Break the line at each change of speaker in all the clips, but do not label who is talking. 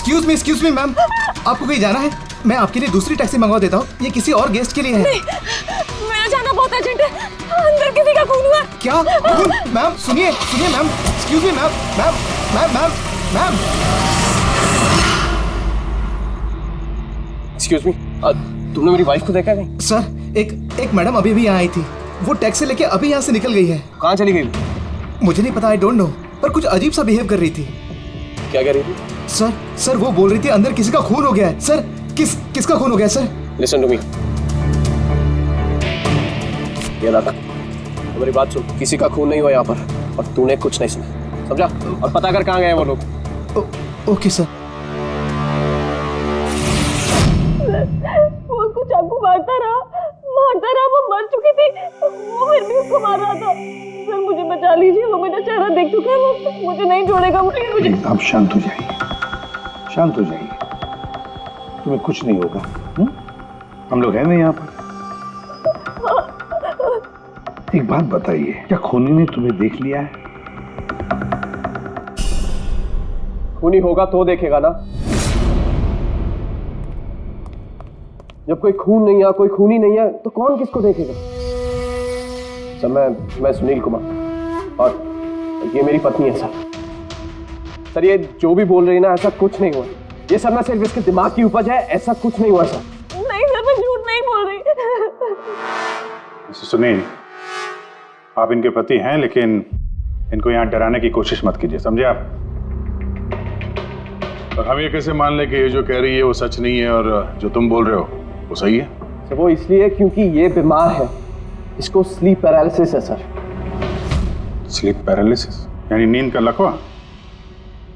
Excuse me ma'am, आपको कहीं जाना है? मैं आपके लिए दूसरी टैक्सी मंगवा देता हूँ, ये किसी और गेस्ट के लिए है।
नहीं, मेरा जाना बहुत अर्जेंट है, अंदर किसी का खून हुआ।
क्या खून? मैम सुनिए ma'am, excuse me ma'am.
Excuse me, तुमने मेरी वाइफ को देखा है?
सर एक मैडम अभी यहाँ आई थी, वो टैक्सी लेके अभी यहाँ से निकल गई है।
कहाँ चली गई?
मुझे नहीं पता, आई डोंट नो, पर कुछ अजीब सा बिहेव कर रही थी।
क्या कह रही थी?
सर वो बोल रही थी अंदर किसी का खून हो गया है। सर किसका खून हो गया सर?
लिसन टू मी, ये लाता मेरी बात सुन, किसी का खून नहीं हुआ यहाँ पर, और तूने कुछ नहीं सुना, समझा? और पता कर कहाँ गए वो लोग।
Okay sir.
वो उसको चाकू मारता रहा, वो मर चुकी थी, वो फिर भी उसको मार रहा था। सर मुझे बचा लीजिए, वो मेरा चेहरा देख चुका है, वो मुझे नहीं छोड़ेगा, मुझे।
आप शांत हो जाइए, शांत हो जाइए, तुम्हें कुछ नहीं होगा। हम लोग हैं ना यहाँ पर। एक बात बताइए, क्या खूनी ने तुम्हें देख लिया है?
खूनी होगा तो देखेगा ना, जब कोई खून नहीं है, कोई खूनी नहीं है, तो कौन किसको देखेगा? सर मैं सुनील कुमार, और ये मेरी पत्नी है सर। ये जो भी बोल रही है ना, ऐसा कुछ नहीं हुआ, ये सब ना सिर्फ इसके दिमाग की उपज है, ऐसा कुछ नहीं हुआ सर।
नहीं सर, मैं झूठ नहीं बोल रही।
सुनील, आप इनके पति हैं, लेकिन इनको यहाँ डराने की कोशिश मत कीजिए, समझे आप? और हम ये कैसे मान लें कि ये जो कह रही है वो सच नहीं है, और जो तुम बोल रहे हो वो सही है?
सर वो इसलिए क्योंकि ये बीमार है, इसको स्लीप पैरालिसिस है सर।
स्लीप पैरालिसिस यानी नींद का लकवा?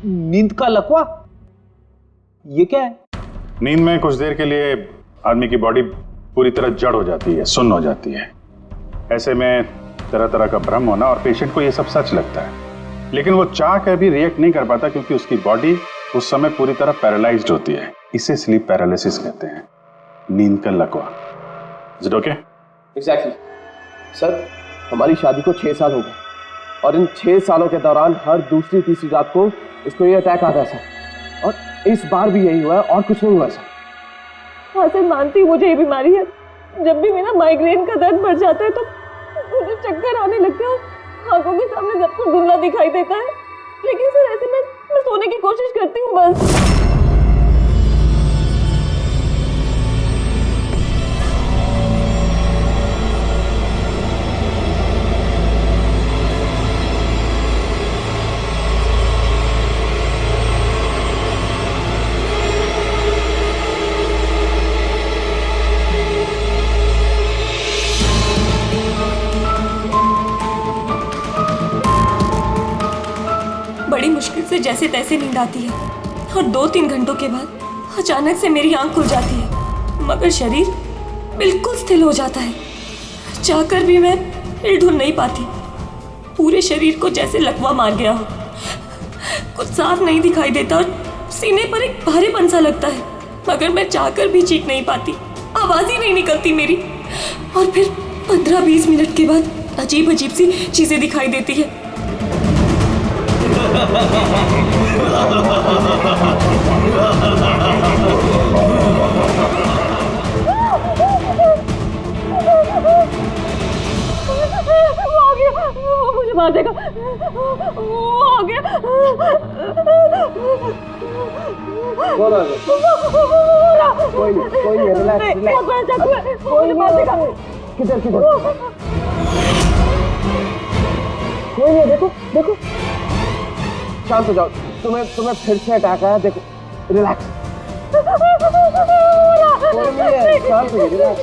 नींद का लकवा? ये क्या है?
नींद में कुछ देर के लिए आदमी की बॉडी पूरी तरह जड़ हो जाती है, सुन्न हो जाती है। ऐसे में तरह तरह का भ्रम होना, और पेशेंट को ये सब सच लगता है, लेकिन वो चाह कर भी रिएक्ट नहीं कर पाता क्योंकि उसकी बॉडी उस समय पूरी तरह पैरालाइज्ड होती है। इसे स्लीप पैरालिसिस कहते हैं, नींद का लकवा। Is it okay?
Exactly sir, हमारी शादी को 6 साल हो गए, और इन 6 सालों के दौरान हर दूसरी तीसरी रात को इसको ये अटैक आता है सर, और इस बार भी यही हुआ है, और कुछ नहीं हुआ सर।
हाँ सर, मानती हूँ मुझे ये बीमारी है। जब भी मेरा माइग्रेन का दर्द बढ़ जाता है तो मुझे चक्कर आने लगते हैं, और आंखों के सामने सब कुछ धुंधला दिखाई देता है। लेकिन सर ऐसे में मैं सोने की कोशिश करती हूँ बस। बड़ी मुश्किल से जैसे तैसे नींद आती है, और 2-3 घंटों के बाद अचानक से मेरी आंख खुल जाती है, मगर शरीर बिल्कुल स्थिर हो जाता है। चाहकर भी मैं हिल-डुल नहीं पाती, पूरे शरीर को जैसे लकवा मार गया हो। कुछ साफ नहीं दिखाई देता, और सीने पर एक भारीपन सा लगता है, मगर मैं चाहकर भी चीख नहीं पाती, आवाज ही नहीं निकलती मेरी। और फिर 15-20 मिनट के बाद अजीब अजीब सी चीजें दिखाई देती है। वो आ गया, वो मुझे मार देगा, वो आ गया।
कोई नहीं, रिलैक्स।
मुझे मार देगा।
किधर? कोई नहीं, देखो शांत हो जाओ, तुम्हें फिर से अटैक आया, देखो, रिलैक्स। कोई नहीं है, शांत हो जाओ, रिलैक्स,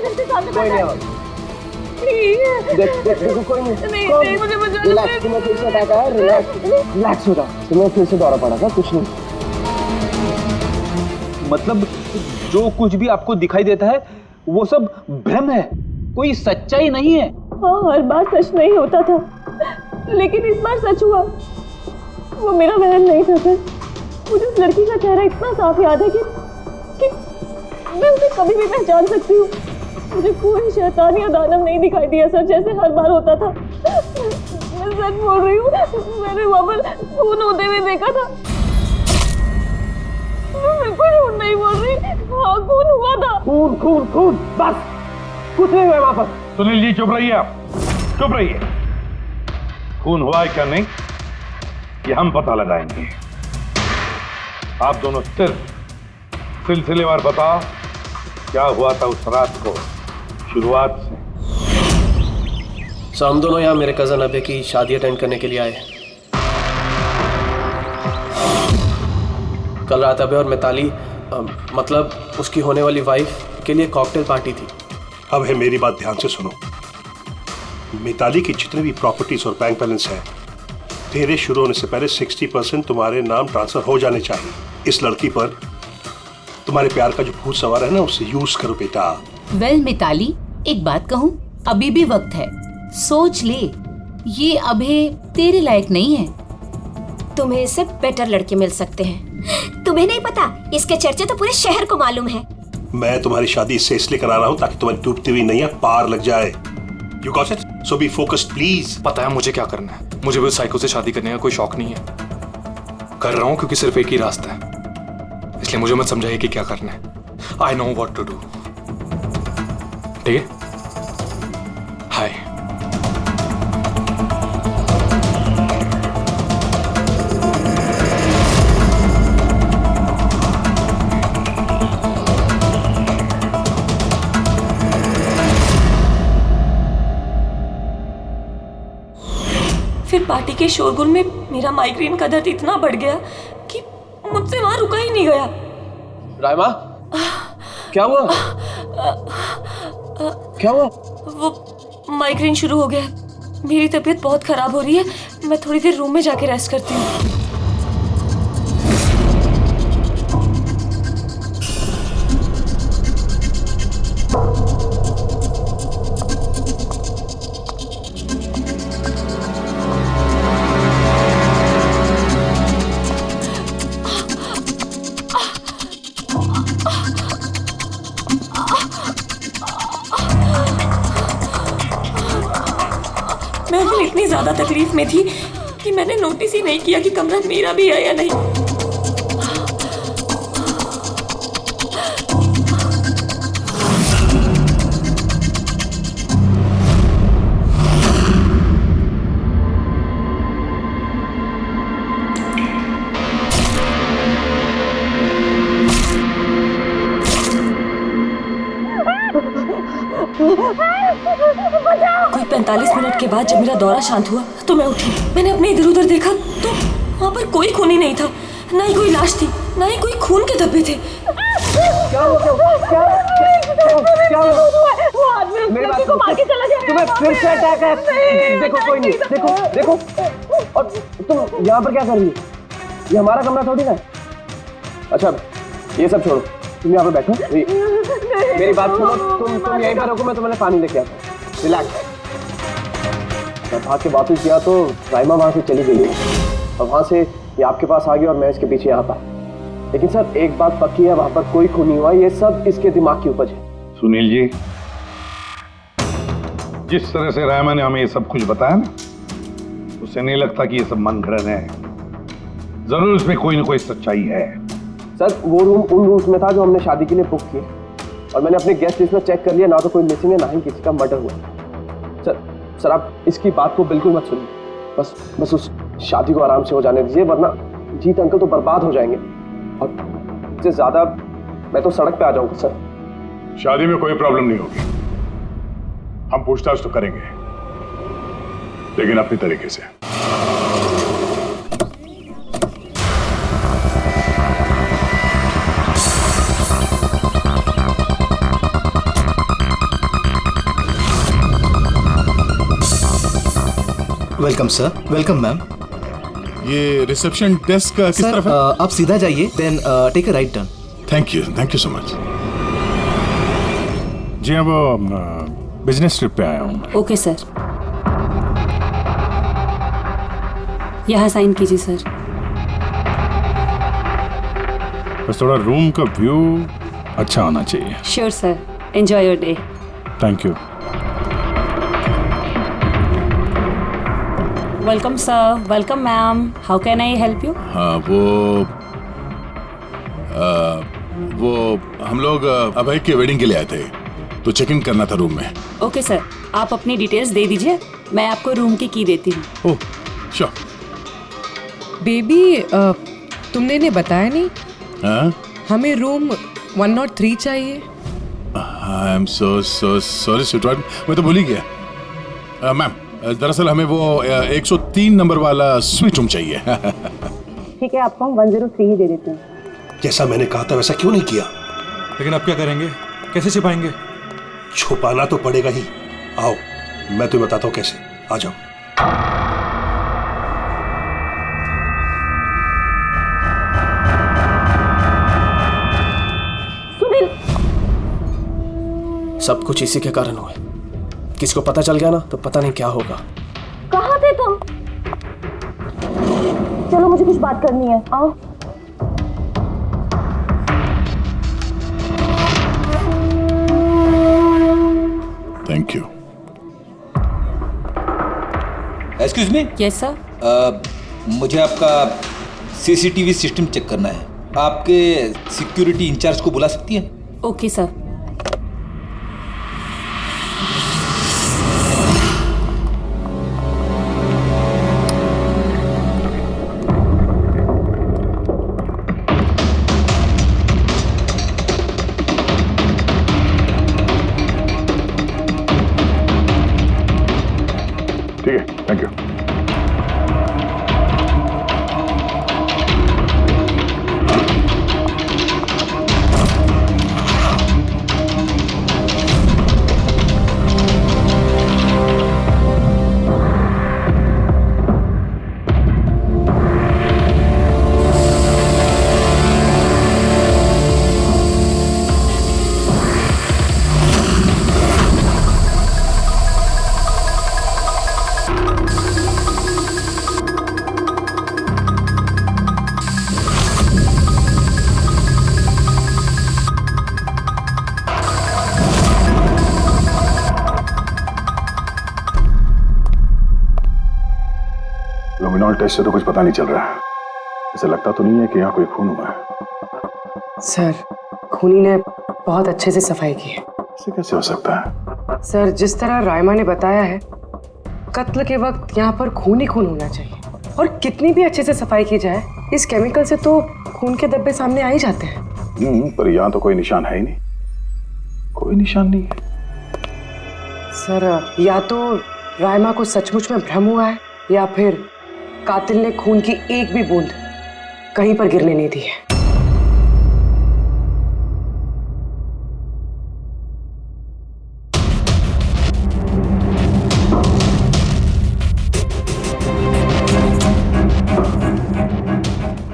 कोई नहीं है। देखो कोई नहीं,
मुझे बचा लो।
रिलैक्स, तुम्हें फिर से अटैक आया, रिलैक्स हो जाओ, तुम्हें फिर से दौरा पड़ा था, कुछ नहीं।
मतलब जो कुछ भी आपको दिखाई देता है वो सब भ्रम है, कोई सच्चाई नहीं है।
हाँ, हर बार सच नहीं होता था, लेकिन इस बार सच हुआ। वो मेरा वहम नहीं था सर। मुझे उस लड़की का चेहरा इतना साफ याद है कि मैं उसे कभी भी पहचान सकती हूँ। मुझे कोई शैतान या दानव नहीं दिखाई दिया सर, जैसे हर बार होता था। मैं सच बोल रही हूँ, मैंने वहाँ पर खून होते हुए देखा था।
खून खून खून, बस कुछ नहीं हुआ वहां पर।
सुनील जी चुप रहिए, आप चुप रहिए। खून हुआ है क्या नहीं ये हम पता लगाएंगे। आप दोनों सिर्फ सिलसिलेवार बताओ क्या हुआ था उस रात को, शुरुआत से।
हम दोनों यहाँ मेरे कजन अभय की शादी अटेंड करने के लिए आए। कल रात अभय और मिताली मतलब उसकी होने वाली वाइफ के लिए कॉकटेल पार्टी थी।
अब है मेरी बात ध्यान से सुनो। मिताली की जितने भी प्रॉपर्टीज और बैंक बैलेंस है तेरे शुरू होने से पहले 60% तुम्हारे नाम ट्रांसफर हो जाने चाहिए। इस लड़की पर तुम्हारे प्यार का जो भूत सवार है ना उसे यूज करो बेटा।
वेल मिताली, एक बात कहूँ, अभी भी वक्त है, सोच ले। ये अभय तेरे लायक नहीं है।
तुम्हें इससे बेटर लड़के मिल सकते हैं। तुम्हें नहीं पता, इसके चर्चे तो पूरे शहर को मालूम है।
मैं तुम्हारी शादी इससे इसलिए करा रहा हूँ ताकि तुम्हारी डूबती हुई नैया पार लग जाए। You got it? So be focused please.
पता है मुझे क्या करना है। मुझे भी उस साइको से शादी करने का कोई शौक नहीं है। कर रहा हूँ क्योंकि सिर्फ एक ही रास्ता है, इसलिए मुझे मत समझाइए कि क्या करना है। I know what to do. ठीक है? हाय।
फिर पार्टी के शोरगुल में मेरा माइग्रेन का दर्द इतना बढ़ गया कि मुझसे वहां रुका ही नहीं गया।
रायमा, क्या हुआ? क्या हुआ?
वो माइग्रेन शुरू हो गया। मेरी तबीयत बहुत खराब हो रही है। मैं थोड़ी देर रूम में जाके रेस्ट करती हूँ। मैं फिर इतनी ज्यादा तकलीफ में थी कि मैंने नोटिस ही नहीं किया कि कमरा मेरा भी है या नहीं। कोई 45 मिनट के बाद जब मेरा दौरा शांत हुआ तो मैं उठी। मैंने अपने इधर उधर देखा तो वहाँ पर कोई खून ही नहीं था, ना ही कोई लाश थी, ना ही कोई खून के धब्बे थे।
क्या हुआ? मेरी बात सुनो, तुम्हें फिर से अटैक है। देखो कोई नहीं, देखो और तुम यहाँ पर क्या कर रही हो? ये हमारा कमरा थोड़ी ना है। अच्छा ये सब छोड़ो, तुम यहाँ पर बैठो। मेरी बात सुनो, तुम यहीं पर रखो, मैं तुम्हें पानी लेके आता हूँ। रिलैक्स। मैं भाग के वापस गया तो राइमा वहां से चली गई और वहां से ये आपके पास आ गई और मैं इसके पीछे यहाँ पर। लेकिन सर एक बात पक्की है, वहां पर कोई खून नहीं हुआ। ये सब इसके दिमाग की उपज है।
सुनील जी, जिस तरह से रायमा ने हमें ये सब कुछ बताया ना, उसे नहीं लगता कि ये सब मन घड़न है। जरूर इसमें कोई ना कोई सच्चाई है।
सर वो रूम उन रूम्स में था जो हमने शादी के लिए बुक किए और मैंने अपने गेस्ट लिस्ट में चेक कर लिया, ना तो कोई मिसिंग है ना ही किसी का मर्डर हुआ। सर आप इसकी बात को बिल्कुल मत सुनिए। बस उस शादी को आराम से हो जाने दीजिए, वरना जीत अंकल तो बर्बाद हो जाएंगे और इससे ज्यादा मैं तो सड़क पे आ जाऊंगा। सर
शादी में कोई प्रॉब्लम नहीं होगी, हम पूछताछ तो करेंगे लेकिन अपनी तरीके से।
Welcome sir. Welcome ma'am.
ये रिसेप्शन डेस्क किस
सर
तरफ है?
आप सीधा जाइए, then take a right turn.
Thank you so much.
जी हाँ, वो बिजनेस ट्रिप पे आया हूँ।
ओके सर, यहाँ साइन कीजिए सर।
बस थोड़ा रूम का व्यू अच्छा होना चाहिए।
Sure sir, enjoy your day.
Thank you.
Welcome sir, welcome ma'am, how can I help you?
हाँ वो हम लोग अभय के वेडिंग के लिए आए थे, तो चेक इन करना था रूम में।
ओके सर, आप अपनी डिटेल्स दे दीजिए, मैं आपको रूम की देती हूँ।
Oh sure.
बेबी तुमने इन्हें बताया नहीं?
हाँ?
हमें रूम 103 चाहिए।
I am so sorry sweetheart, मैं तो भूल ही गया। मैम दरअसल हमें वो 103 नंबर वाला स्वीट रूम चाहिए।
ठीक है, आपको हम 103 ही दे देते हैं।
जैसा मैंने कहा था वैसा क्यों नहीं किया?
लेकिन अब क्या करेंगे, कैसे छिपाएंगे?
छुपाना तो पड़ेगा ही। आओ मैं तुम्हें बताता हूँ कैसे, आ जाओ।
सब कुछ इसी के कारण हुआ। किसी को पता चल गया ना तो पता नहीं क्या होगा।
कहाँ थे तुम? चलो मुझे कुछ बात करनी है, आओ।
Thank you.
Excuse me.
Yes sir.
मुझे आपका सीसीटीवी सिस्टम चेक करना है। आपके सिक्योरिटी इंचार्ज को बुला सकती है?
Okay sir.
ठीक है, थैंक यू। लुमिनॉल टेस्ट से तो कुछ पता नहीं चल रहा है। ऐसा लगता तो नहीं है कि यहाँ कोई खून हुआ है।
सर खूनी ने बहुत अच्छे से सफाई की है।
ऐसे कैसे हो सकता है?
सर जिस तरह रायमा ने बताया है, कत्ल के वक्त यहाँ पर खून ही खून होना चाहिए। और कितनी भी अच्छे से सफाई की जाए, इस केमिकल से तो खून के धब्बे सामने आ ही जाते हैं।
पर यहाँ तो कोई निशान है ही नहीं। कोई निशान नहीं है।
सर या तो रायमा को सचमुच में भ्रम हुआ है, या फिर कातिल ने खून की एक भी बूंद कहीं पर गिरने नहीं दी है।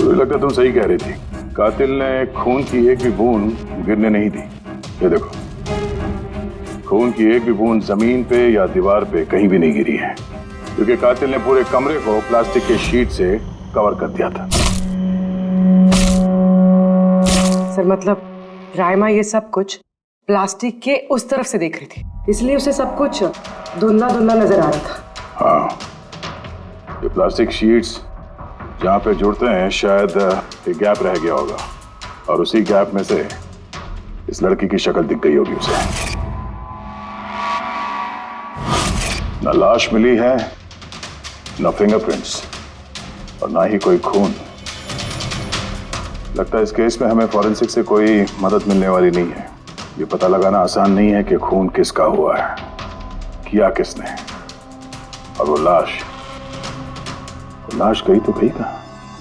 मुझे लगता तुम सही कह रही थी। कातिल ने खून की एक भी बूंद गिरने नहीं दी। ये देखो, खून की एक भी बूंद जमीन पे या दीवार पे कहीं भी नहीं गिरी है, क्योंकि कातिल ने पूरे कमरे को प्लास्टिक के शीट से कवर कर दिया था।
सर मतलब रायमा ये सब कुछ प्लास्टिक के उस तरफ से देख रही थी, इसलिए उसे सब कुछ धुंधला धुंधला नजर आ रहा था।
हाँ, ये प्लास्टिक शीट्स जहाँ पे जुड़ते हैं शायद एक गैप रह गया होगा, और उसी गैप में से इस लड़की की शक्ल दिख गई होगी उसे। न लाश मिली है, न फिंगरप्रिंट्स, और ना ही कोई खून। लगता है इस केस में हमें फॉरेंसिक से कोई मदद मिलने वाली नहीं है। ये पता लगाना आसान नहीं है कि खून किसका हुआ है, किया किसने, और वो लाश गई तो गई कहाँ?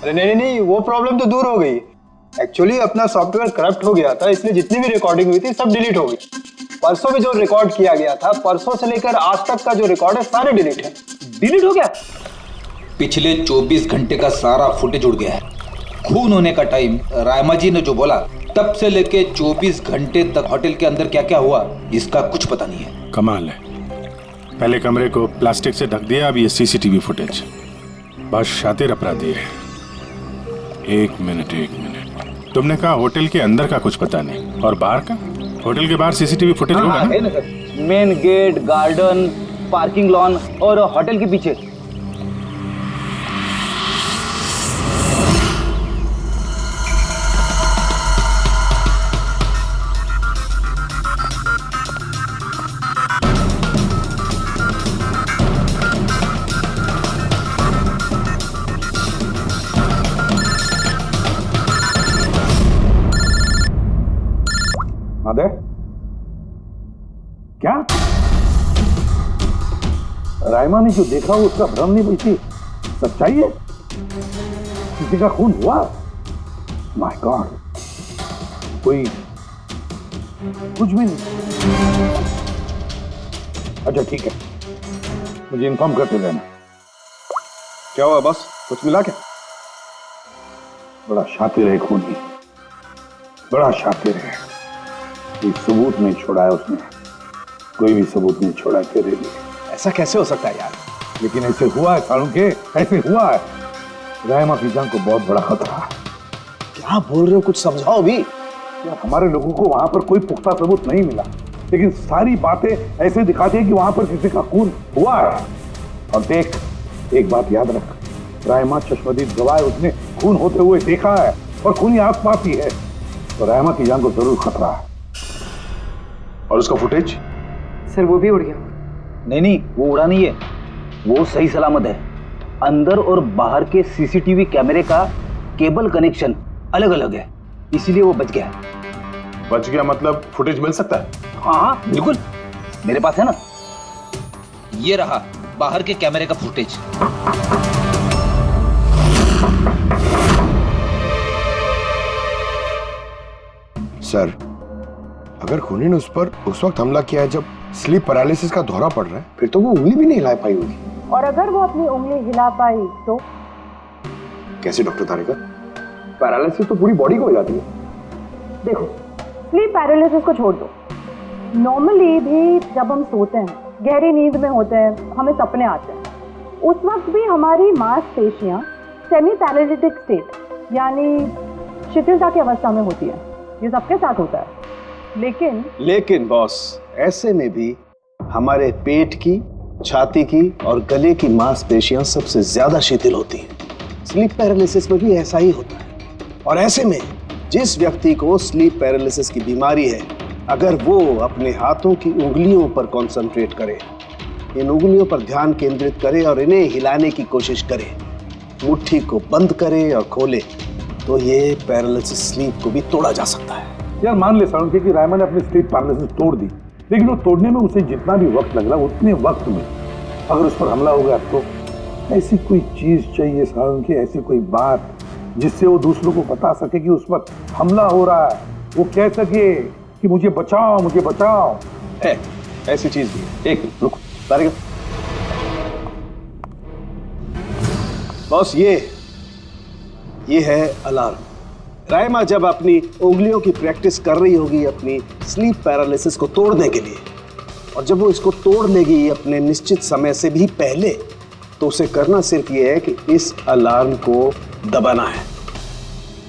अरे नहीं, वो प्रॉब्लम तो दूर हो गई। एक्चुअली अपना सॉफ्टवेयर करप्ट हो गया था, इसलिए जितनी भी रिकॉर्डिंग हुई थी सब डिलीट हो गई। परसों भी जो रिकॉर्ड किया गया था, परसों से लेकर आज तक का जो रिकॉर्ड है सारे डिलीट है। डिलीट हो गया।
पिछले 24 घंटे का सारा फुटेज उड़ गया है। खून होने का टाइम रायमा जी ने जो बोला, तब से लेके 24 घंटे तक होटल के अंदर क्या क्या हुआ इसका कुछ पता नहीं है।
कमाल है, पहले कमरे को प्लास्टिक से ढक दिया, अब ये सीसीटीवी फुटेज। बस शातिर अपराधी है। एक मिनट, तुमने कहा होटल के अंदर का कुछ पता नहीं, और बाहर का? होटल के बाहर सीसीटीवी फुटेज होगा ना?
Main gate, garden, parking lawn और होटल के पीछे।
अदय, क्या रायमा ने जो देखा वो उसका भ्रम नहीं बल्कि सच्चाई है? किसी का खून हुआ? माय गॉड, कोई कुछ भी नहीं। अच्छा ठीक है, मुझे इन्फॉर्म करते रहना।
क्या हुआ बॉस, कुछ मिला क्या?
बड़ा शातिर है खूनी, बड़ा शातिर है। कोई सबूत नहीं छोड़ा है उसने, कोई भी सबूत नहीं छोड़ा तेरे लिए।
ऐसा कैसे हो सकता है यार?
लेकिन ऐसे हुआ है सालुंके, ऐसे हुआ है। रायमा की जान को बहुत बड़ा खतरा है।
क्या बोल रहे हो, कुछ समझाओ भी।
यार हमारे लोगों को वहां पर कोई पुख्ता सबूत नहीं मिला, लेकिन सारी बातें ऐसे दिखाती है कि वहां पर किसी का खून हुआ है। और देख, एक बात याद रख, रायमा चश्मदीद गवाह है, उसने खून होते हुए देखा है और खूनी आसपास ही है, तो रायमा की जान को जरूर खतरा है। और उसका फुटेज?
सर वो भी उड़ गया।
नहीं, वो उड़ा नहीं है, वो सही सलामत है। अंदर और बाहर के सीसीटीवी कैमरे का केबल कनेक्शन अलग अलग है, इसीलिए वो बच गया।
बच गया मतलब फुटेज मिल सकता है?
हाँ बिल्कुल, मेरे पास है ना। ये रहा बाहर के कैमरे का फुटेज।
सर, अगर खूनी ने उस पर उस वक्त हमला किया है जब स्लीप पैरालिसिस का दौरा पड़ रहा है, फिर तो वो उंगली भी नहीं हिला पाई होगी।
और अगर वो अपनी उंगली हिला पाई तो?
कैसे डॉक्टर तारिका? पैरालिसिस तो पूरी बॉडी को हो जाती है।
देखो, स्लीप पैरालिसिस को छोड़ दो, नॉर्मली भी जब हम सोते हैं, गहरी नींद में होते हैं, हमें सपने आते हैं, उस वक्त भी हमारी मांसपेशियां सेमी पैरालिटिक स्टेट यानी शिथिलता की अवस्था में होती है। ये सबके साथ होता है।
लेकिन बॉस, ऐसे में भी हमारे पेट की, छाती की और गले की मांसपेशियां सबसे ज्यादा शिथिल होती हैं। स्लीप पैरालिसिस में भी ऐसा ही होता है। और ऐसे में जिस व्यक्ति को स्लीप पैरालिसिस की बीमारी है, अगर वो अपने हाथों की उंगलियों पर कंसंट्रेट करे, इन उंगलियों पर ध्यान केंद्रित करे और इन्हें हिलाने की कोशिश करे, मुट्ठी को बंद करे और खोले, तो ये पैरालिसिस स्लीप को भी तोड़ा जा सकता है।
यार मान ले सालुंके कि रायमा ने अपनी स्लीप पैरालिसिस तोड़ दी, लेकिन वो तोड़ने में उसे जितना भी वक्त लग रहा, उतने वक्त में अगर उस पर हमला हो गया तो ऐसी कोई चीज चाहिए सालुंके, ऐसी कोई बात जिससे वो दूसरों को बता सके कि उस पर हमला हो रहा है, वो कह सके कि मुझे बचाओ, मुझे बचाओ।
है ऐसी चीज भी। एक रुक तारिका, बॉस ये है अलार्म। रायमा जब अपनी उंगलियों की प्रैक्टिस कर रही होगी अपनी स्लीप पैरालिसिस को तोड़ने के लिए, और जब वो इसको तोड़ लेगी अपने निश्चित समय से भी पहले, तो उसे करना सिर्फ ये है कि इस अलार्म को दबाना है,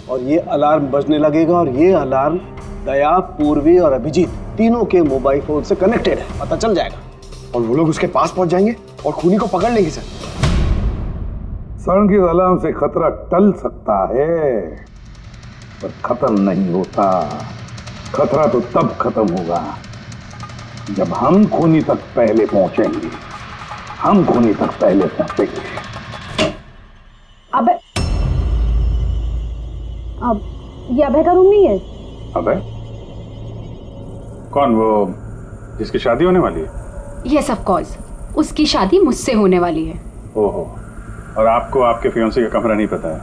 और ये अलार्म बजने लगेगा। और ये अलार्म दया, पूर्वी और अभिजीत तीनों के मोबाइल फोन से कनेक्टेड है, पता चल जाएगा, और वो लोग उसके पास पहुंच जाएंगे और खूनी को पकड़ लेंगे।
सर की अलार्म से खतरा टल सकता है, पर खत्म नहीं होता। खतरा तो तब खत्म होगा जब हम खूनी तक पहले पहुंचेंगे। हम खूनी तक पहले पहुंचेंगे।
अब ये अभय का रूम नहीं है?
अभय? कौन, वो जिसकी शादी होने वाली है?
यस ऑफ कोर्स, उसकी शादी मुझसे होने वाली है।
ओहो, और आपको आपके फियांसे का कमरा नहीं पता है?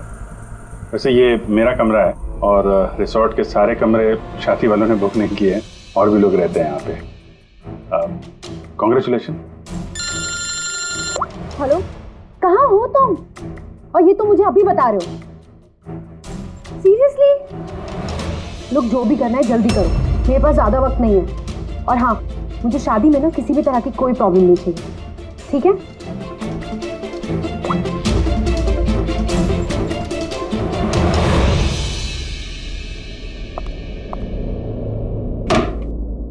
वैसे ये मेरा कमरा है, और रिसोर्ट के सारे कमरे शादी वालों ने बुक नहीं किए हैं, और भी लोग रहते हैं यहाँ पे। कॉन्ग्रेचुलेशन।
हेलो, कहाँ हो तुम? और ये तो मुझे अभी बता रहे हो? सीरियसली? लोग जो भी करना है जल्दी करो, मेरे पास ज्यादा वक्त नहीं है। और हाँ, मुझे शादी में ना किसी भी तरह की कोई प्रॉब्लम नहीं चाहिए, ठीक है?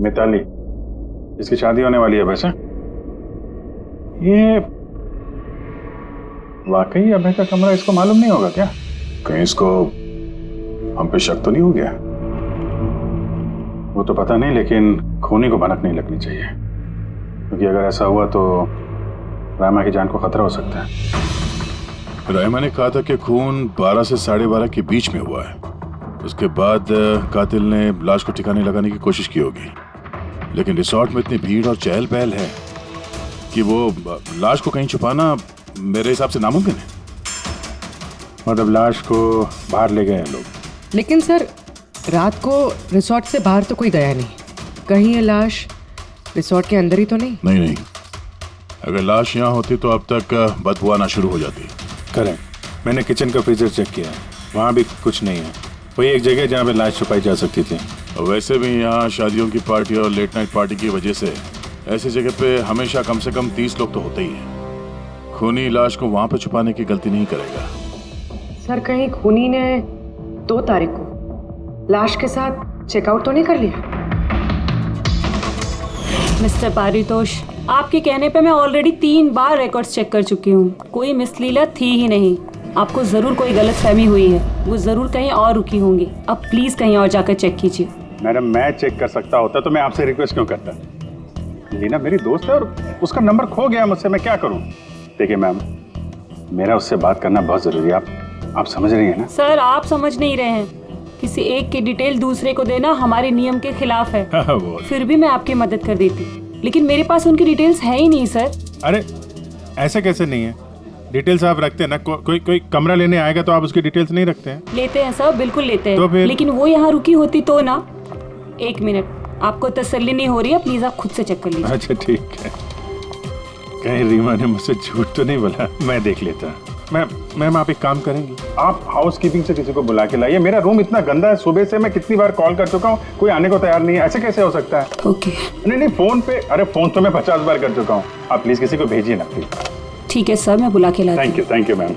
मिताली, इसकी शादी होने वाली है। वैसे ये वाकई अभय का कमरा इसको मालूम नहीं होगा क्या? कहीं इसको हम पे शक तो नहीं हो गया? वो तो पता नहीं, लेकिन खूनी को भनक नहीं लगनी चाहिए, क्योंकि अगर ऐसा हुआ तो रायमा की जान को खतरा हो सकता है।
रायमा ने कहा था कि खून 12 से 12:30 के बीच में हुआ है। उसके बाद कातिल ने लाश को ठिकाने लगाने की कोशिश की होगी, लेकिन रिसोर्ट में इतनी भीड़ और चहल पहल है कि वो लाश को कहीं छुपाना मेरे हिसाब से नामुमकिन है।
मतलब लाश को बाहर ले गए हैं लोग?
लेकिन सर, रात को रिसोर्ट से बाहर तो कोई गया नहीं। कहीं ये लाश रिसोर्ट के अंदर ही तो नहीं?
नहीं, अगर लाश यहाँ होती तो अब तक बदबू आना शुरू हो जाती।
करेक्ट। मैंने किचन का फ्रीजर चेक किया है, वहाँ भी कुछ नहीं है। वही एक जगह जहाँ पे लाश छुपाई जा सकती थी।
वैसे भी यहाँ शादियों की पार्टी और लेट नाइट पार्टी की वजह से ऐसी जगह पे हमेशा कम से कम 30 लोग तो होते ही हैं। खूनी लाश को वहाँ पे छुपाने की गलती नहीं करेगा।
सर, कहीं खूनी ने 2 तारीख को लाश के साथ चेकआउट तो नहीं कर लिया?
मिस्टर पारितोष, आपके कहने पे मैं ऑलरेडी 3 बार रिकॉर्ड्स चेक कर चुकी हूँ। कोई मिसलीला थी ही नहीं। आपको जरूर कोई गलतफहमी हुई है, वो जरूर कहीं और रुकी होंगी। अब प्लीज कहीं और जाकर चेक कीजिए।
मैडम, मैं चेक कर सकता होता तो मैं आपसे रिक्वेस्ट क्यों करता? लीना मेरी दोस्त है और उसका नंबर खो गया मुझसे, मैं क्या करूँ? देखिए मैम, मेरा उससे बात करना बहुत जरूरी है। आप समझ रही हैं ना?
सर, आप समझ नहीं रहे हैं। किसी एक की डिटेल दूसरे को देना हमारे नियम के खिलाफ है। फिर भी मैं आपकी मदद कर देती, लेकिन मेरे पास उनकी डिटेल्स है ही नहीं सर।
अरे ऐसे कैसे नहीं है? डिटेल्स आप रखते हैं ना। कोई कमरा लेने आएगा तो आप उसकी डिटेल्स नहीं रखते हैं?
लेते हैं सर, बिल्कुल लेते हैं।
तो फिर?
लेकिन वो यहाँ रुकी होती तो ना। 1 मिनट, आपको तसल्ली नहीं हो रही है, प्लीज आप खुद से चेक कर लीजिए।
अच्छा ठीक है। कहीं रीमा ने मुझसे झूठ तो नहीं बोला? मैं देख लेता। मैम आप एक काम करेंगी, आप हाउस कीपिंग से किसी को बुला के लाइए। मेरा रूम इतना गंदा है, सुबह से मैं कितनी बार कॉल कर चुका हूँ, कोई आने को तैयार नहीं है। ऐसे कैसे हो सकता है?
ओके।
नहीं फोन पे, अरे फोन तो मैं 50 बार कर चुका हूँ। आप प्लीज किसी को भेजिए ना प्लीज।
ठीक है सर, मैं बुला के लाती हूँ।
Thank you ma'am.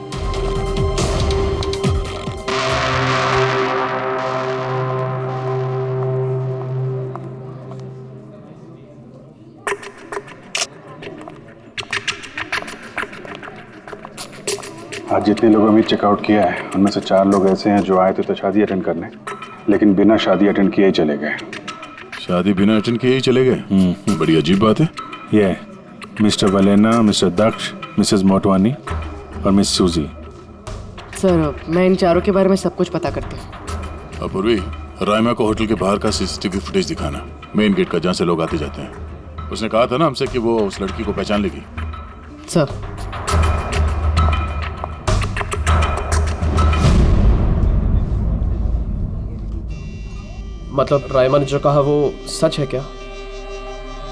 आज जितने लोगों ने चेकआउट किया है उनमें से 4 लोग ऐसे हैं जो आए थे तो शादी अटेंड करने, लेकिन बिना शादी अटेंड किए ही चले गए।
शादी बिना अटेंड किए ही चले गए? बड़ी अजीब बात है।
ये मिस्टर वलेना, मिस्टर दक्ष, मिसेस मोटवानी और मिस सूजी।
सर, मैं इन 4 के बारे में सब कुछ पता करती हूँ।
अपूर्वी, रायमा को होटल के बाहर का सीसीटीवी फुटेज दिखाना, मेन गेट का, जहाँ से लोग आते जाते हैं। उसने कहा था ना हमसे कि वो उस लड़की को पहचान लेगी।
सर, मतलब रायमा ने जो कहा वो सच है क्या?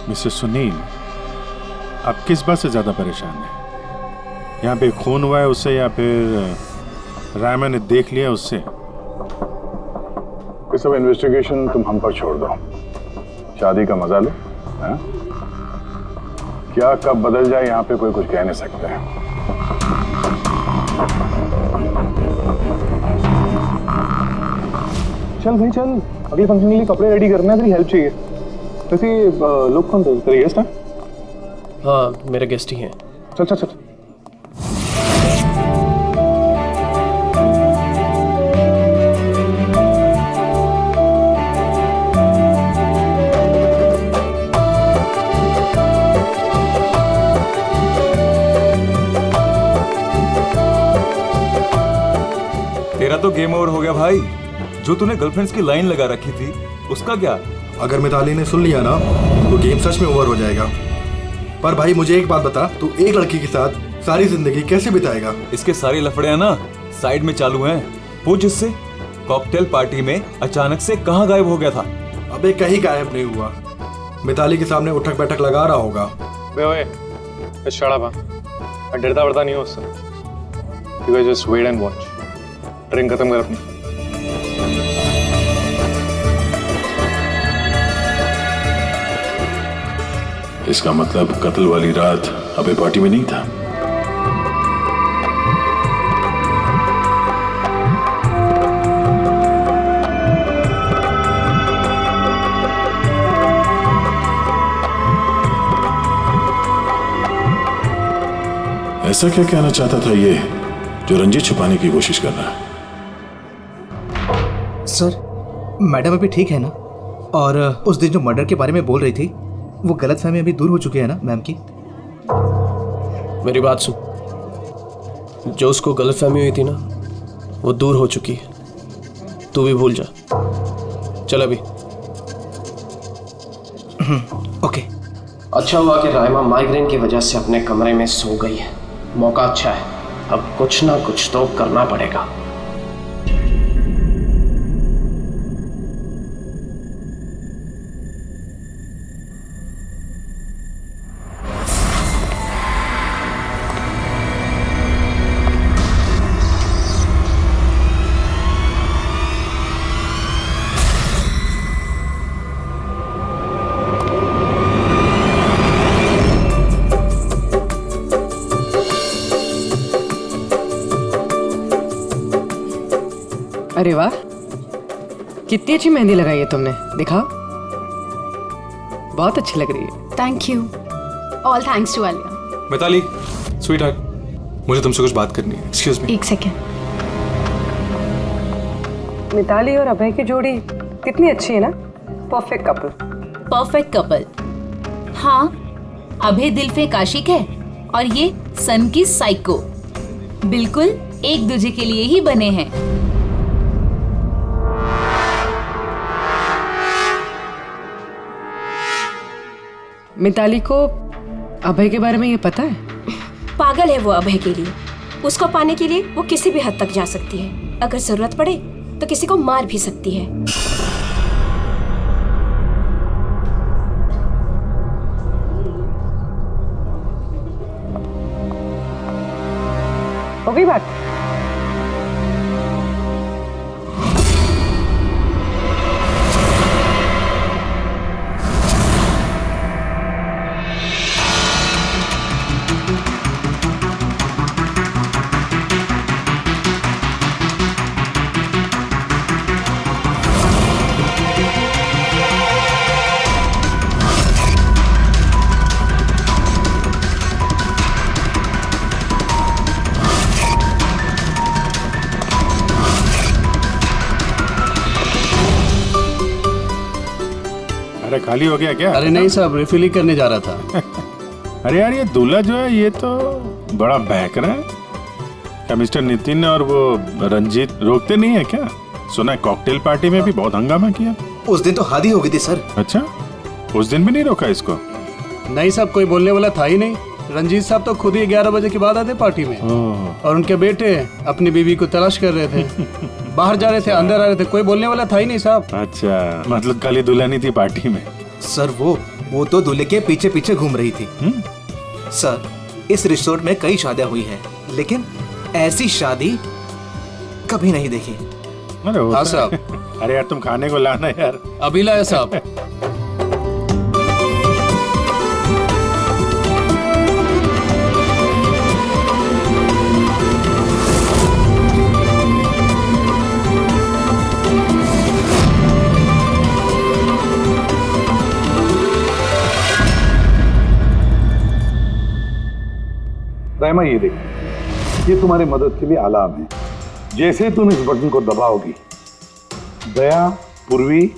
मिस्टर सुनील, आप किस बात से ज्यादा परेशान हैं? यहाँ पे खून हुआ है उससे या फिर रायमा ने देख लिया उससे?
ये सब इन्वेस्टिगेशन तुम हम पर छोड़ दो, शादी का मजा लो। क्या कब बदल जाए यहाँ पे कोई कुछ कह नहीं सकता है। चल भाई चल, अगले फंक्शन के लिए कपड़े रेडी करना है, तेरी हेल्प चाहिए। वैसे लोग कौन थे? तेरे गेस्ट हैं?
हाँ, मेरे गेस्ट ही हैं।
चल चल चल।
तेरा तो गेम ओवर हो गया भाई। जो तूने गर्लफ्रेंड्स की लाइन लगा रखी थी उसका क्या?
अगर मिताली ने सुन लिया ना तो गेम सच में ओवर हो जाएगा। पर भाई मुझे एक बात बता, तू एक लड़की के साथ सारी जिंदगी कैसे बिताएगा?
इसके सारे लफड़े हैं ना साइड में चालू हैं। पूछ इससे, कॉकटेल पार्टी में अचानक से कहाँ गायब हो गया था?
अबे कहीं गायब नहीं हुआ, मिताली के सामने उठक बैठक लगा रहा होगा।
मैं डरता वरता नहीं हूँ उससे। You guys just wait and watch. Drink खत्म कर अपनी।
इसका मतलब कत्ल वाली रात अबे पार्टी में नहीं था। ऐसा क्या कहना चाहता था ये जो रंजित छुपाने की कोशिश कर रहा है?
सर, मैडम अभी ठीक है ना? और उस दिन जो मर्डर के बारे में बोल रही थी वो गलतफहमी अभी दूर हो चुकी है ना मैम की?
मेरी बात सुन, जो उसको गलतफहमी हुई थी ना वो दूर हो चुकी है।
तू भी भूल जा। चल अभी। ओके।
अच्छा हुआ कि राइमा माइग्रेन की वजह से अपने कमरे में सो गई है। मौका अच्छा है, अब कुछ ना कुछ तो करना पड़ेगा।
अरे वाह, कितनी अच्छी मेहंदी लगाई है तुमने, दिखाओ। बहुत अच्छी लग रही है।
Thank you. All thanks to Alia.
Mitali, sweetheart, मुझे तुमसे कुछ बात करनी है। Excuse me.
एक सेकेंड।
मिताली और अभय की जोड़ी कितनी अच्छी है ना। Perfect couple.
Perfect couple. हाँ, अभय दिल पे आशिक है और ये सन की साइको। बिल्कुल एक दूसरे के लिए ही बने हैं।
मिताली को अभय के बारे में ये पता है?
पागल है वो अभय के लिए। उसको पाने के लिए वो किसी भी हद तक जा सकती है। अगर जरूरत पड़े तो किसी को मार भी सकती है।
हो गई बात?
अरे खाली हो गया क्या?
अरे नहीं साहब, रिफिल करने जा रहा था।
अरे यार, ये दूल्हा जो है ये तो बड़ा बहक रहा है। क्या मिस्टर नितिन और वो रंजीत रोकते नहीं है क्या? सुना है कॉकटेल पार्टी में भी बहुत हंगामा किया।
उस दिन तो हादी हो गई थी सर।
अच्छा, उस दिन भी नहीं रोका इसको?
नहीं साहब, कोई बोलने वाला था ही नहीं। रंजीत साहब तो खुद ही 11 बजे के बाद आते पार्टी में, और उनके बेटे अपनी बीवी को तलाश कर रहे थे। बाहर जा रहे थे, अंदर आ रहे थे, कोई बोलने वाला था ही नहीं साहब।
अच्छा, मतलब खाली दुल्हनी थी पार्टी में?
सर वो तो दूल्हे के पीछे पीछे घूम रही थी। सर, इस रिसोर्ट में कई शादियां हुई हैं, लेकिन ऐसी शादी कभी नहीं देखी।
अरे
हाँ साहब।
अरे यार, तुम खाने को लाना यार।
अभी लाया साहब।
राइमा, ये देखो, ये तुम्हारी मदद के लिए अलार्म है। जैसे तुम इस बटन को दबाओगी, दया, पूर्वी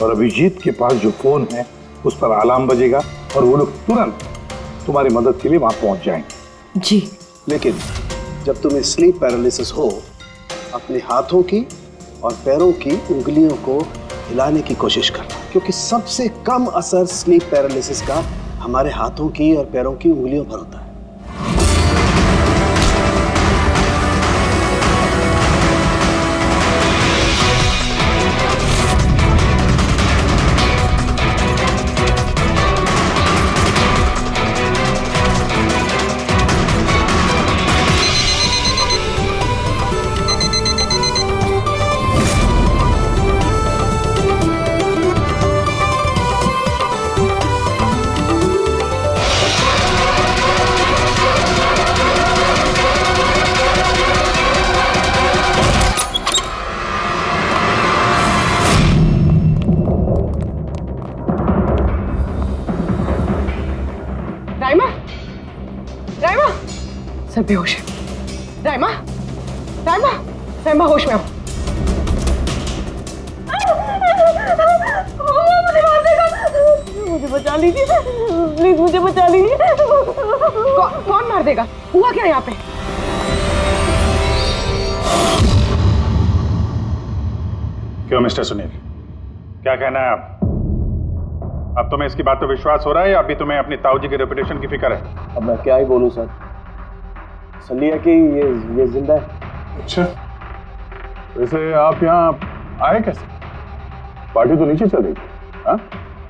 और अभिजीत के पास जो फोन है उस पर अलार्म बजेगा और वो लोग तुरंत तुम्हारी मदद के लिए वहां पहुंच जाएंगे।
जी।
लेकिन जब तुम्हें स्लीप पैरालिसिस हो, अपने हाथों की और पैरों की उंगलियों को हिलाने की कोशिश करना, क्योंकि सबसे कम असर स्लीप पैरालिसिस का हमारे हाथों की और पैरों की उंगलियों पर होता है।
सर बेहोश है। राइमा, राइमा, राइमा होश में आओ। मुझे बचा लीजिए प्लीज, मुझे बचा लीजिए। कौन मार देगा? हुआ क्या यहाँ पे?
क्यों मिस्टर सुनील, क्या कहना है आप? अब तुम्हें इसकी बात पर विश्वास हो रहा है या अभी तुम्हें अपनी ताऊ जी की रेपुटेशन की फिक्र है?
अब मैं क्या ही बोलूं सर, सली है कि ये जिंदा है।
अच्छा, वैसे आप यहाँ आए कैसे? पार्टी तो नीचे चल रही थी, हाँ?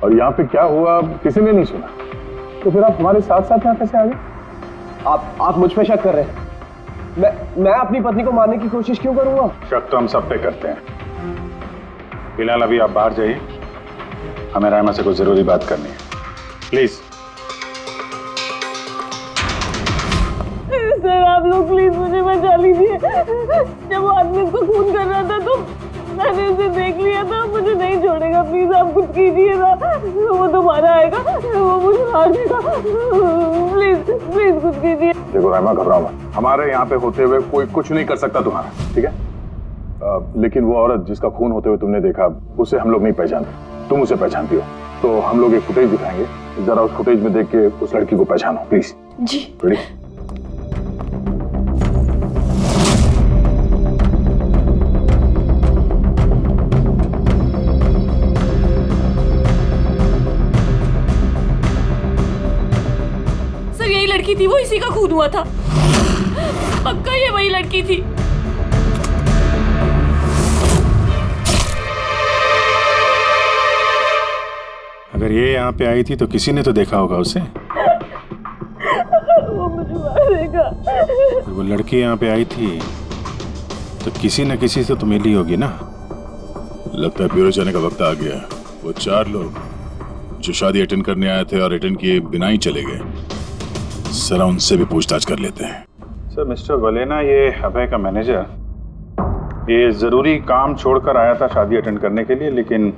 और यहाँ पे क्या हुआ किसी ने नहीं सुना, तो फिर आप हमारे साथ साथ यहाँ कैसे आ गए?
आप मुझ पे शक कर रहे हैं? मैं अपनी पत्नी को मारने की कोशिश क्यों करूंगा?
शक तो हम सब पे करते हैं। फिलहाल अभी आप बाहर जाइए, हमें रायमा से कुछ जरूरी बात करनी है, प्लीज।
सर आप लोग प्लीज मुझे बचा लीजिए। जब वो आदमी इसको खून कर रहा था तो मैंने इसे देख लिया था, मुझे नहीं छोड़ेगा, प्लीज आप कुछ कीजिए ना। वो दोबारा आएगा, वो मुझे मार देगा, प्लीज प्लीज कुछ कीजिए।
देखो रायमा, घबराओ मत, हमारे यहाँ पे होते हुए कोई कुछ नहीं कर सकता तुम्हारा, ठीक है? लेकिन वो औरत जिसका खून होते हुए तुमने देखा, उसे हम लोग नहीं पहचानते, तुम उसे पहचानती हो, तो हम लोग एक फुटेज दिखाएंगे, जरा उस फुटेज में देख के उस लड़की को पहचानो प्लीज।
जी।
रेडी?
सर यही लड़की थी, वो इसी का खून हुआ था, पक्का ये वही लड़की थी।
अगर ये यहाँ पे आई थी तो किसी ने तो देखा होगा उसे।
वो मुझे मारेगा।
अगर वो लड़की यहाँ पे आई थी तो किसी न किसी से तो मिली होगी ना।
लगता है ब्यूरो जाने का वक्त आ गया। वो 4 लोग जो शादी अटेंड करने आए थे और अटेंड किए बिना ही चले गए, जरा उनसे भी पूछताछ कर लेते हैं।
सर मिस्टर वलेना, ये अभय का मैनेजर, ये जरूरी काम छोड़कर आया था शादी अटेंड करने के लिए, लेकिन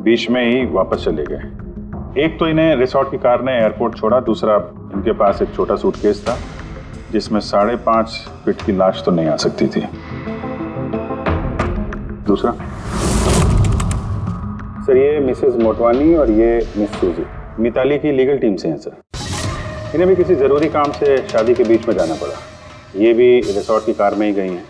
बीच में ही वापस चले गए। एक तो इन्हें रिसोर्ट की कार ने एयरपोर्ट छोड़ा, दूसरा इनके पास एक छोटा सूटकेस था जिसमें 5.5 फीट की लाश तो नहीं आ सकती थी। दूसरा सर, ये मिसेस मोटवानी और ये मिस सूजी मिताली की लीगल टीम से हैं सर। इन्हें भी किसी ज़रूरी काम से शादी के बीच में जाना पड़ा। ये भी रिसोर्ट की कार में ही गई हैं।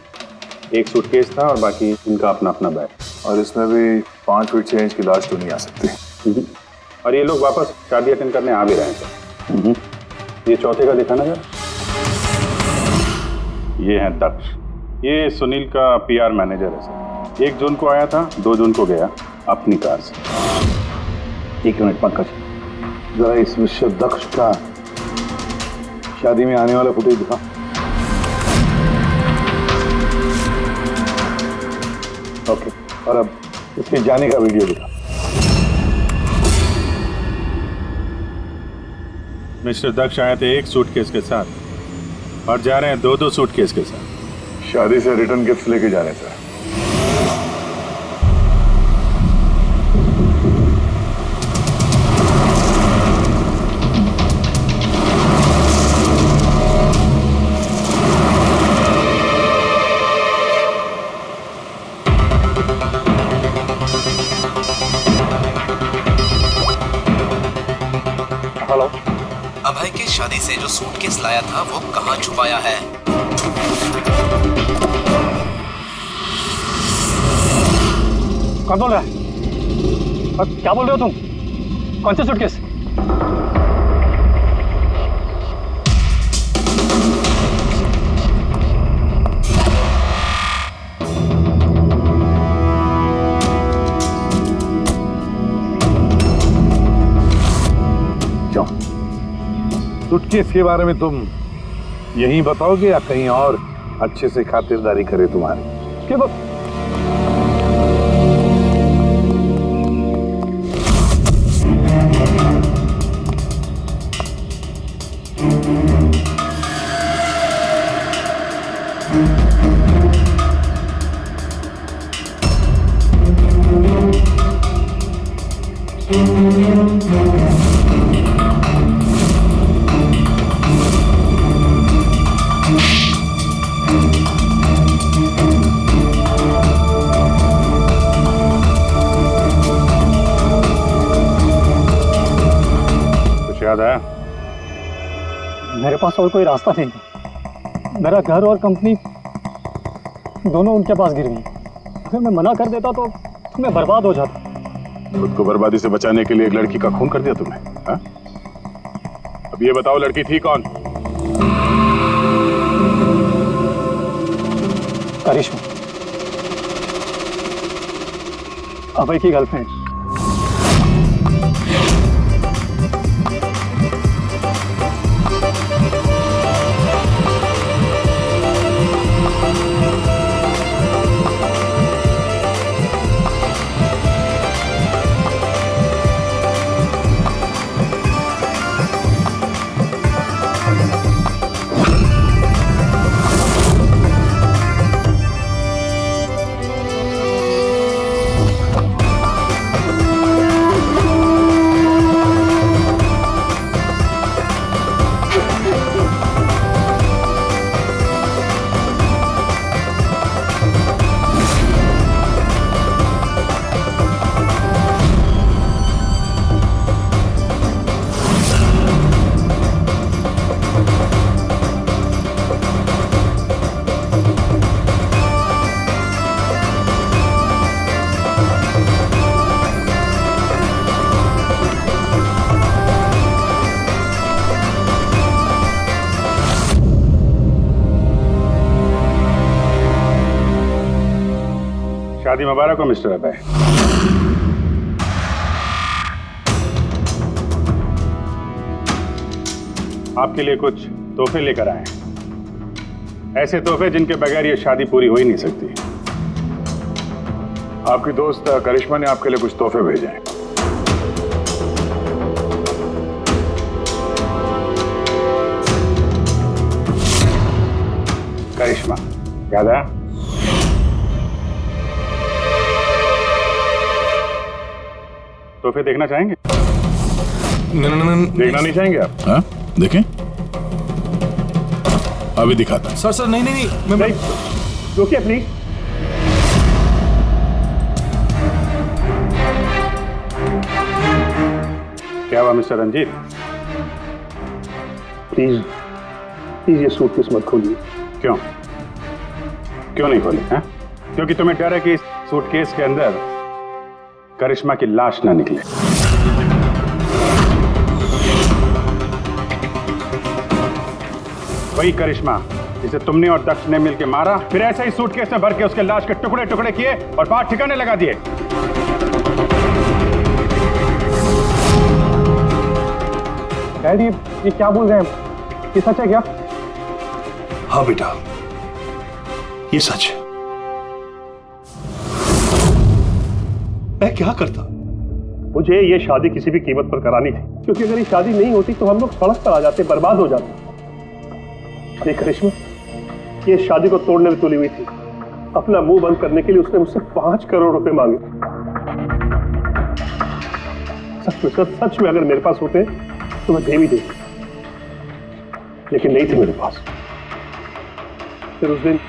एक सूटकेस था और बाकी इनका अपना अपना बैग,
और इसमें भी 5 फीट 6 इंच की लाश तो नहीं आ सकती।
और ये लोग वापस शादी अटेंड करने आ भी रहे हैं सर। ये चौथे का दिखाना सर। ये है दक्ष, ये सुनील का PR मैनेजर है सर। 1 जून को आया था, 2 जून को गया अपनी कार से।
1 मिनट पंकज, जरा इस मिस्टर दक्ष का शादी में आने वाला फुटेज दिखा। ओके, और अब इसके जाने का वीडियो दिखा।
मिस्टर दक्ष आए थे 1 सूटकेस के साथ और जा रहे हैं 2-2 सूटकेस के साथ।
शादी से रिटर्न गिफ्ट लेके जा रहे थे।
अभय के शादी से जो सूटकेस लाया था वो कहाँ छुपाया है?
कौन बोल रहा है? और क्या बोल रहे हो तुम? कौन से सूटकेस?
सूटकेस के बारे में तुम यही बताओगे या कहीं और अच्छे से खातिरदारी करे तुम्हारी?
क्या बात?
याद आया?
मेरे पास और कोई रास्ता नहीं। मेरा घर और कंपनी दोनों उनके पास गिर गई। अगर मैं मना कर देता तो
मैं बर्बाद हो जाता।
खुद को बर्बादी से बचाने के लिए एक लड़की का खून कर दिया तुमने, हाँ? अब ये बताओ लड़की थी कौन?
करिश्मा, अभय की गर्लफ्रेंड।
शादी मुबारक हो मिस्टर अभय। आपके लिए कुछ तोहफे लेकर आए हैं, ऐसे तोहफे जिनके बगैर ये शादी पूरी हो ही नहीं सकती।
आपकी दोस्त करिश्मा ने आपके लिए कुछ तोहफे भेजे हैं।
करिश्मा, याद आया? तोहफे देखना चाहेंगे? देखना नहीं चाहेंगे आप?
हाँ, देखें। अभी दिखाता।
सर सर नहीं नहीं नहीं, मैं
रुकिए प्लीज।
क्या हुआ मिस्टर रंजीत?
प्लीज प्लीज ये सूटकेस मत खोलिए।
क्यों? क्यों नहीं खोले? हैं? क्योंकि तुम्हें डर है कि इस सूटकेस के अंदर करिश्मा की लाश ना निकले। वही करिश्मा जिसे तुमने और दक्ष ने मिलकर मारा, फिर ऐसे ही सूटकेस में भर के उसके लाश के टुकड़े टुकड़े किए और बात ठिकाने लगा दिए।
डैडी, ये क्या बोल रहे हैं? ये सच है क्या?
हाँ बेटा, ये सच है। मैं क्या करता?
मुझे ये शादी किसी भी कीमत पर करानी थी, क्योंकि अगर ये शादी नहीं होती तो हम लोग सड़क पर आ जाते, बर्बाद हो जाते। ये करिश्मा ये शादी को तोड़ने में तुली हुई थी। अपना मुंह बंद करने के लिए उसने मुझसे 5 करोड़ रुपए मांगे। सच में अगर मेरे पास होते तो मैं दे भी देती, लेकिन नहीं थे मेरे पास। फिर उस दिन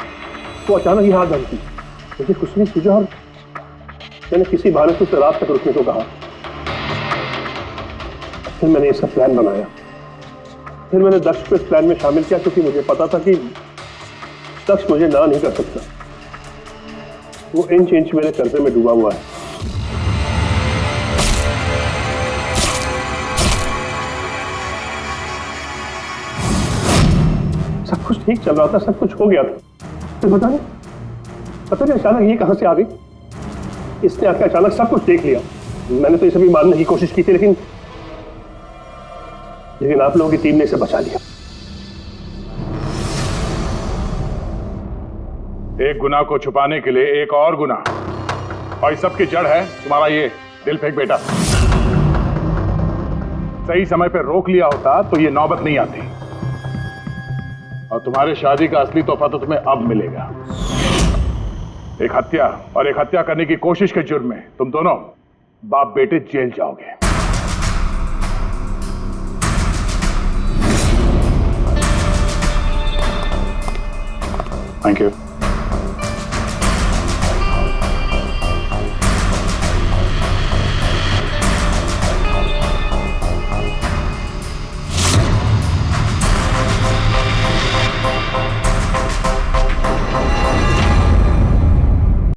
वो अचानक ही हाथ धमकी, मुझे कुछ नहीं सूझा और मैंने किसी बहाने से उसे रात तक रुकने को कहा। फिर मैंने इसका प्लान बनाया। फिर मैंने दक्ष को इस प्लान में शामिल किया, क्योंकि मुझे पता था कि दक्ष मुझे ना नहीं कर सकता। वो इंच इंच मेरे कर्जे में डूबा हुआ है। सब कुछ ठीक चल रहा था, सब कुछ हो गया था। फिर पता नहीं अचानक ये कहां से आ गई। इसने आके अचानक सब कुछ देख लिया। मैंने तो ये सभी मारने की कोशिश की थी, लेकिन आप लोगों की टीम ने इसे बचा लिया।
एक गुनाह को छुपाने के लिए एक और गुनाह, और इस सब की जड़ है तुम्हारा ये दिल फेंक बेटा। सही समय पर रोक लिया होता तो ये नौबत नहीं आती, और तुम्हारे शादी का असली तोहफा तो तुम्हें अब मिलेगा। एक हत्या और एक हत्या करने की कोशिश के जुर्म में तुम दोनों बाप बेटे जेल जाओगे। Thank you.